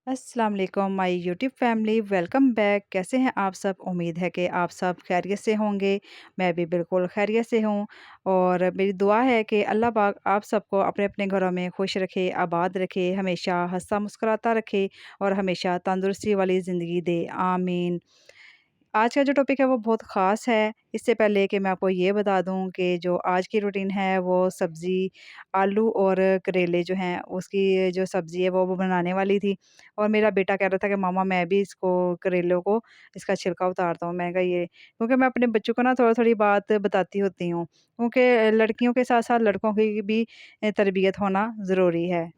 अस्सलाम वालेकुम my YouTube family welcome back. कैसे हैं आप सब? उम्मीद है कि आप सब खैरियत से होंगे। मैं भी बिल्कुल खैरियत से हूँ और मेरी दुआ है कि अल्लाह पाक आप सबको अपने अपने घरों में खुश रखे, आबाद रखे, हमेशा हंसता मुस्कुराता रखे और हमेशा तंदुरुस्ती वाली ज़िंदगी दे, आमीन। आज का जो टॉपिक है वो बहुत ख़ास है। इससे पहले कि मैं आपको ये बता दूँ कि जो आज की रूटीन है वो सब्ज़ी आलू और करेले जो हैं उसकी जो सब्ज़ी है वो बनाने वाली थी। और मेरा बेटा कह रहा था कि मम्मा मैं भी इसको करेलों को इसका छिलका उतारता हूँ। मैंने कहा ये क्योंकि मैं अपने बच्चों को ना थोड़ी-थोड़ी बात बताती होती हूँ। क्योंकि लड़कियों के साथ-साथ लड़कों की भी तरबियत होना ज़रूरी है।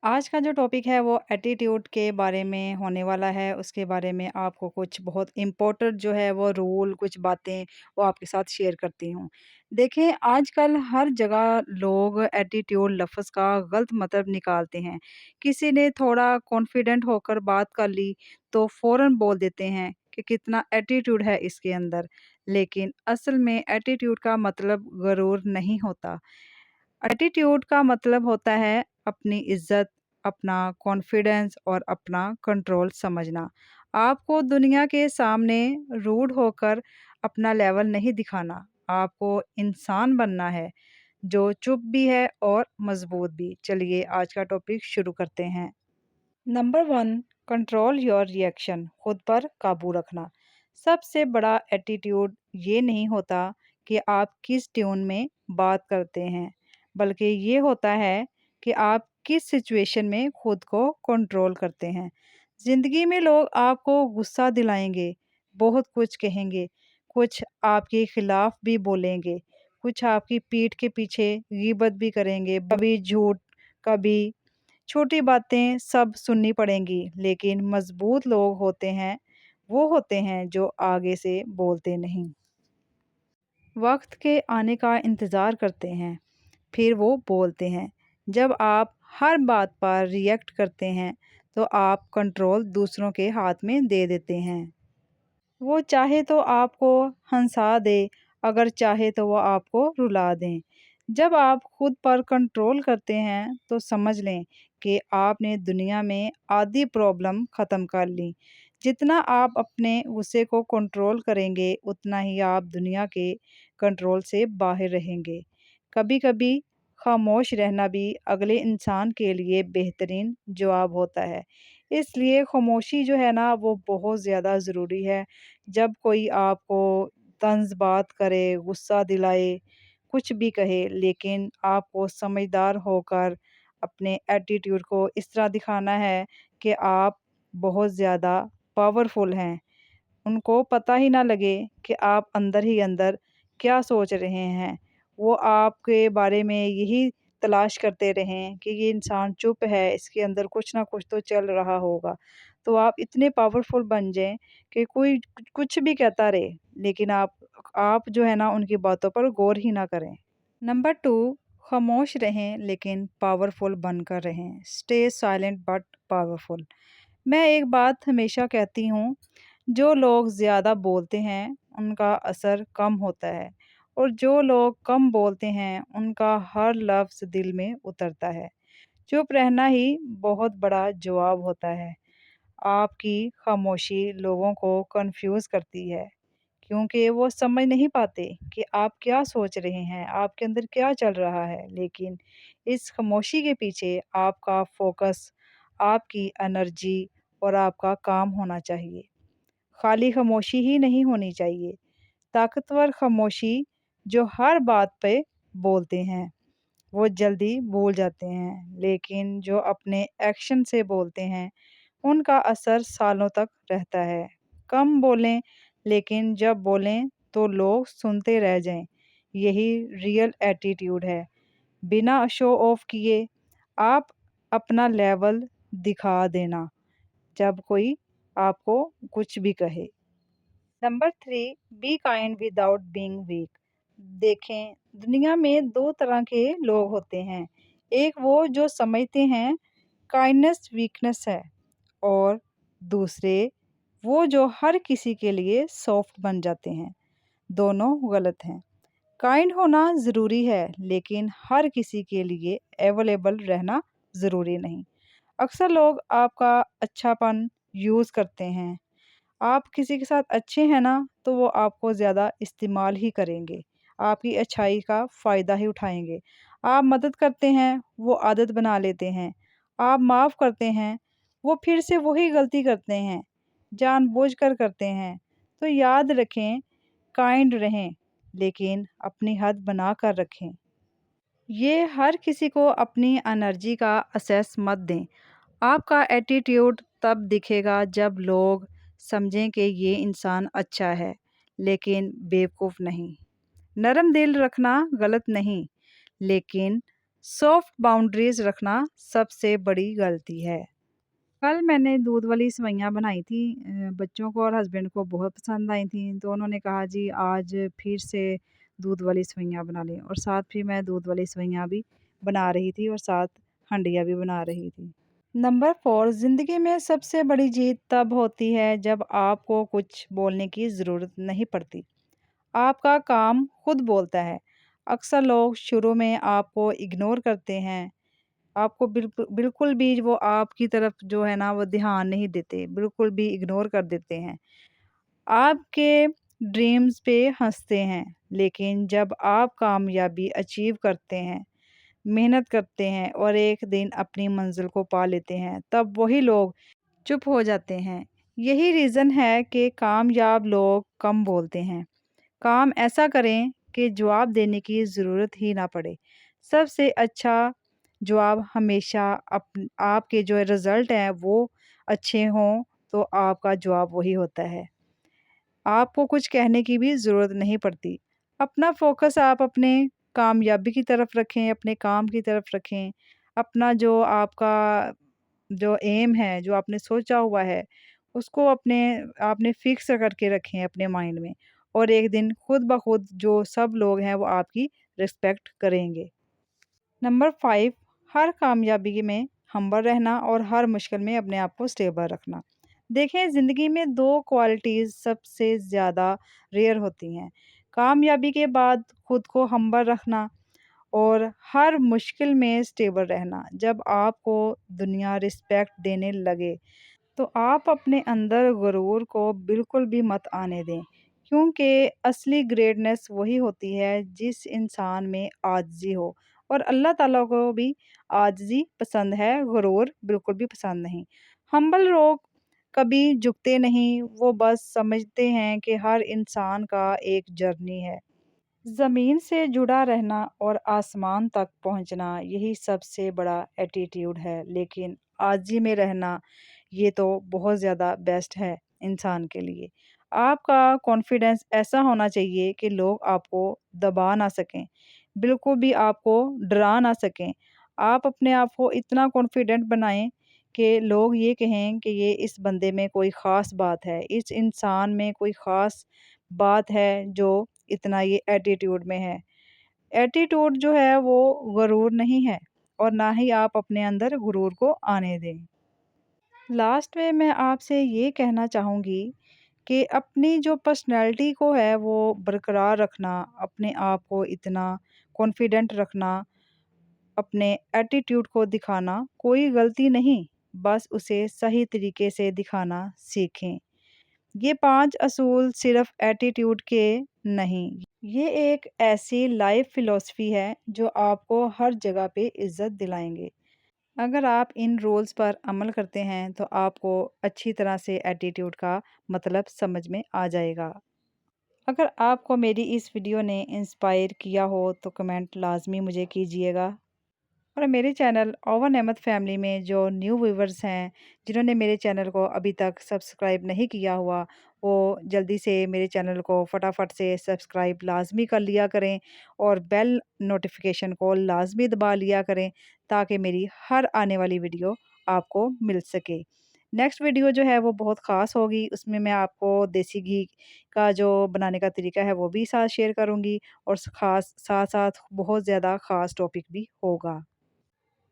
आज का जो टॉपिक है वो एटीट्यूड के बारे में होने वाला है। उसके बारे में आपको कुछ बहुत इम्पोर्टेंट जो है वो रूल, कुछ बातें वो आपके साथ शेयर करती हूँ। देखें आजकल हर जगह लोग एटीट्यूड लफ्ज़ का गलत मतलब निकालते हैं। किसी ने थोड़ा कॉन्फिडेंट होकर बात कर ली तो फ़ौरन बोल देते हैं कि कितना एटीट्यूड है इसके अंदर। लेकिन असल में एटीट्यूड का मतलब गरूर नहीं होता। एटीट्यूड का मतलब होता है अपनी इज़्ज़त, अपना कॉन्फिडेंस और अपना कंट्रोल समझना। आपको दुनिया के सामने रूड होकर अपना लेवल नहीं दिखाना, आपको इंसान बनना है, जो चुप भी है और मज़बूत भी। चलिए आज का टॉपिक शुरू करते हैं। नंबर 1, कंट्रोल योर रिएक्शन, खुद पर काबू रखना। सबसे बड़ा एटीट्यूड ये नहीं होता कि आप किस ट्यून में बात करते हैं, बल्कि ये होता है कि आप किस सिचुएशन में खुद को कंट्रोल करते हैं। ज़िंदगी में लोग आपको गुस्सा दिलाएंगे, बहुत कुछ कहेंगे, कुछ आपके खिलाफ भी बोलेंगे, कुछ आपकी पीठ के पीछे गीबत भी करेंगे, कभी झूठ, कभी छोटी बातें सब सुननी पड़ेंगी, लेकिन मज़बूत लोग होते हैं, वो होते हैं जो आगे से बोलते नहीं। वक़्त के आने का इंतज़ार करते हैं, फिर वो बोलते हैं। जब आप हर बात पर रिएक्ट करते हैं, तो आप कंट्रोल दूसरों के हाथ में दे देते हैं। वो चाहे तो आपको हँसा दे, अगर चाहे तो वो आपको रुला दें। जब आप खुद पर कंट्रोल करते हैं, तो समझ लें कि आपने दुनिया में आधी प्रॉब्लम ख़त्म कर ली। जितना आप अपने गुस्से को कंट्रोल करेंगे, उतना ही आप दुनिया के कंट्रोल से बाहर रहेंगे। कभी-कभी खामोश रहना भी अगले इंसान के लिए बेहतरीन जवाब होता है। इसलिए खामोशी जो है ना, वो बहुत ज़्यादा ज़रूरी है। जब कोई आपको तंज़ बात करे, गुस्सा दिलाए, कुछ भी कहे, लेकिन आपको समझदार होकर अपने एटीट्यूड को इस तरह दिखाना है कि आप बहुत ज़्यादा पावरफुल हैं। उनको पता ही ना लगे कि आप अंदर ही अंदर क्या सोच रहे हैं। वो आपके बारे में यही तलाश करते रहें कि ये इंसान चुप है, इसके अंदर कुछ ना कुछ तो चल रहा होगा। तो आप इतने पावरफुल बन जाएँ कि कोई कुछ भी कहता रहे, लेकिन आप जो है ना उनकी बातों पर गौर ही ना करें। नंबर 2, खामोश रहें लेकिन पावरफुल बनकर रहें। Stay silent but powerful. मैं एक बात हमेशा कहती हूँ, जो लोग ज़्यादा बोलते हैं, उनका असर कम होता है और जो लोग कम बोलते हैं, उनका हर लफ्ज़ दिल में उतरता है। चुप रहना ही बहुत बड़ा जवाब होता है। आपकी खामोशी लोगों को कन्फ्यूज़ करती है, क्योंकि वो समझ नहीं पाते कि आप क्या सोच रहे हैं, आपके अंदर क्या चल रहा है। लेकिन इस खामोशी के पीछे आपका फ़ोकस, आपकी एनर्जी और आपका काम होना चाहिए। खाली खामोशी ही नहीं होनी चाहिए। ताकतवर खामोशी जो हर बात पे बोलते हैं, वो जल्दी भूल जाते हैं, लेकिन जो अपने एक्शन से बोलते हैं, उनका असर सालों तक रहता है। कम बोलें, लेकिन जब बोलें तो लोग सुनते रह जाएँ। यही रियल एटीट्यूड है। बिना शो ऑफ किए आप अपना लेवल दिखा देना, जब कोई आपको कुछ भी कहे। Number 3, be kind without being weak. देखें, दुनिया में 2 तरह के लोग होते हैं। एक वो जो समझते हैं काइंडनेस वीकनेस है और दूसरे वो जो हर किसी के लिए सॉफ्ट बन जाते हैं। दोनों गलत हैं। काइंड होना ज़रूरी है, लेकिन हर किसी के लिए अवेलेबल रहना ज़रूरी नहीं। अक्सर लोग आपका अच्छापन यूज़ करते हैं। आप किसी के साथ अच्छे हैं ना, तो वो आपको ज़्यादा इस्तेमाल ही करेंगे। आपकी अच्छाई का फ़ायदा ही उठाएँगे। आप मदद करते हैं, वो आदत बना लेते हैं। आप माफ़ करते हैं, वो फिर से वही गलती करते हैं, जानबूझकर करते हैं। तो याद रखें, काइंड रहें, लेकिन अपनी हद बनाकर रखें। ये हर किसी को अपनी एनर्जी का असेस मत दें। आपका एटीट्यूड तब दिखेगा जब लोग समझें कि ये इंसान अच्छा है, लेकिन बेवकूफ़ नहीं। नरम दिल रखना गलत नहीं, लेकिन सॉफ्ट बाउंड्रीज़ रखना सबसे बड़ी गलती है। कल मैंने दूध वाली सेवइयाँ बनाई थी, बच्चों को और हस्बैंड को बहुत पसंद आई थी, तो उन्होंने कहा जी आज फिर से दूध वाली सेवइयाँ बना लें, और साथ फिर मैं दूध वाली सेवइयाँ भी बना रही थी और साथ हंडिया भी बना रही थी। नंबर 4, ज़िंदगी में सबसे बड़ी जीत तब होती है जब आपको कुछ बोलने की ज़रूरत नहीं पड़ती। आपका काम खुद बोलता है। अक्सर लोग शुरू में आपको इग्नोर करते हैं। आपको बिल्कुल भी वो आपकी तरफ जो है ना वो ध्यान नहीं देते, बिल्कुल भी इग्नोर कर देते हैं। आपके ड्रीम्स पे हँसते हैं, लेकिन जब आप कामयाबी अचीव करते हैं, मेहनत करते हैं और एक दिन अपनी मंजिल को पा लेते हैं, तब वही लोग चुप हो जाते हैं। यही रीज़न है कि कामयाब लोग कम बोलते हैं। काम ऐसा करें कि जवाब देने की ज़रूरत ही ना पड़े। सबसे अच्छा जवाब हमेशा आपके जो रिज़ल्ट हैं वो अच्छे हों, तो आपका जवाब वही होता है। आपको कुछ कहने की भी ज़रूरत नहीं पड़ती। अपना फ़ोकस आप अपने कामयाबी की तरफ रखें, अपने काम की तरफ रखें। अपना जो आपका जो एम है, जो आपने सोचा हुआ है, उसको आपने फ़िक्स करके रखें अपने माइंड में, और एक दिन खुद ब खुद जो सब लोग हैं, वो आपकी रिस्पेक्ट करेंगे। नंबर 5, हर कामयाबी में हम्बल रहना और हर मुश्किल में अपने आप को स्टेबल रखना। देखें, ज़िंदगी में 2 क्वालिटीज़ सबसे ज़्यादा रेयर होती हैं। कामयाबी के बाद खुद को हम्बल रखना और हर मुश्किल में स्टेबल रहना। जब आपको दुनिया रिस्पेक्ट देने लगे, तो आप अपने अंदर गुरूर को बिल्कुल भी मत आने दें, क्योंकि असली ग्रेटनेस वही होती है जिस इंसान में आजिज़ी हो, और अल्लाह ताला को भी आजिज़ी पसंद है, गुरूर बिल्कुल भी पसंद नहीं। हम्बल लोग कभी झुकते नहीं, वो बस समझते हैं कि हर इंसान का एक जर्नी है। ज़मीन से जुड़ा रहना और आसमान तक पहुंचना, यही सबसे बड़ा एटीट्यूड है, लेकिन आजी में रहना, ये तो बहुत ज़्यादा बेस्ट है इंसान के लिए। आपका कॉन्फिडेंस ऐसा होना चाहिए कि लोग आपको दबा ना सकें, बिल्कुल भी आपको डरा ना सकें। आप अपने आप को इतना कॉन्फिडेंट बनाएं कि लोग ये कहें कि ये इस बंदे में कोई ख़ास बात है, इस इंसान में कोई ख़ास बात है जो इतना ये एटीट्यूड में है। एटीट्यूड जो है वो गुरूर नहीं है, और ना ही आप अपने अंदर गुरूर को आने दें। लास्ट में मैं आपसे ये कहना चाहूँगी कि अपनी जो पर्सनैलिटी को है वो बरकरार रखना, अपने आप को इतना कॉन्फिडेंट रखना, अपने एटीट्यूड को दिखाना कोई गलती नहीं, बस उसे सही तरीके से दिखाना सीखें। ये 5 असूल सिर्फ़ एटीट्यूड के नहीं, ये एक ऐसी लाइफ़ फ़िलॉसफ़ी है जो आपको हर जगह पे इज़्ज़त दिलाएँगे। अगर आप इन रूल्स पर अमल करते हैं, तो आपको अच्छी तरह से एटीट्यूड का मतलब समझ में आ जाएगा। अगर आपको मेरी इस वीडियो ने इंस्पायर किया हो, तो कमेंट लाज़मी मुझे कीजिएगा। और मेरे चैनल ओवन अहमद फैमिली में जो न्यू व्यूवर्स हैं, जिन्होंने मेरे चैनल को अभी तक सब्सक्राइब नहीं किया हुआ, वो जल्दी से मेरे चैनल को फटाफट से सब्सक्राइब लाजमी कर लिया करें, और बेल नोटिफिकेशन को लाजमी दबा लिया करें, ताकि मेरी हर आने वाली वीडियो आपको मिल सके। नेक्स्ट वीडियो जो है वो बहुत ख़ास होगी, उसमें मैं आपको देसी घी का जो बनाने का तरीका है वो भी साथ शेयर करूँगी, और ख़ास साथ साथ बहुत ज़्यादा ख़ास टॉपिक भी होगा।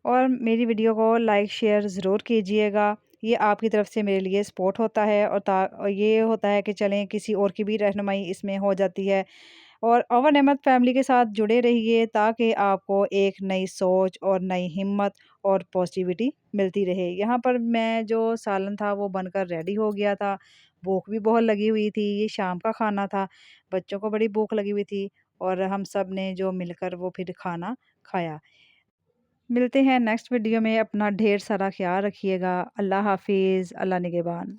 और मेरी वीडियो को लाइक शेयर ज़रूर कीजिएगा। ये आपकी तरफ से मेरे लिए सपोर्ट होता है, और ये होता है कि चलें किसी और की भी रहनुमाई इसमें हो जाती है। और ओवन अहमद फैमिली के साथ जुड़े रहिए, ताकि आपको एक नई सोच और नई हिम्मत اور पॉज़िटिविटी मिलती रहे। यहाँ पर मैं जो सालन था वो बनकर रेडी हो गया था। भूख भी बहुत लगी हुई थी, ये शाम का खाना था, बच्चों को बड़ी भूख लगी हुई थी और हम सब ने जो मिलकर वो फिर खाना खाया। मिलते हैं नेक्स्ट वीडियो में, अपना ढेर सारा ख़्याल रखिएगा। अल्लाह हाफ़िज़, अल्लाह निगहबान।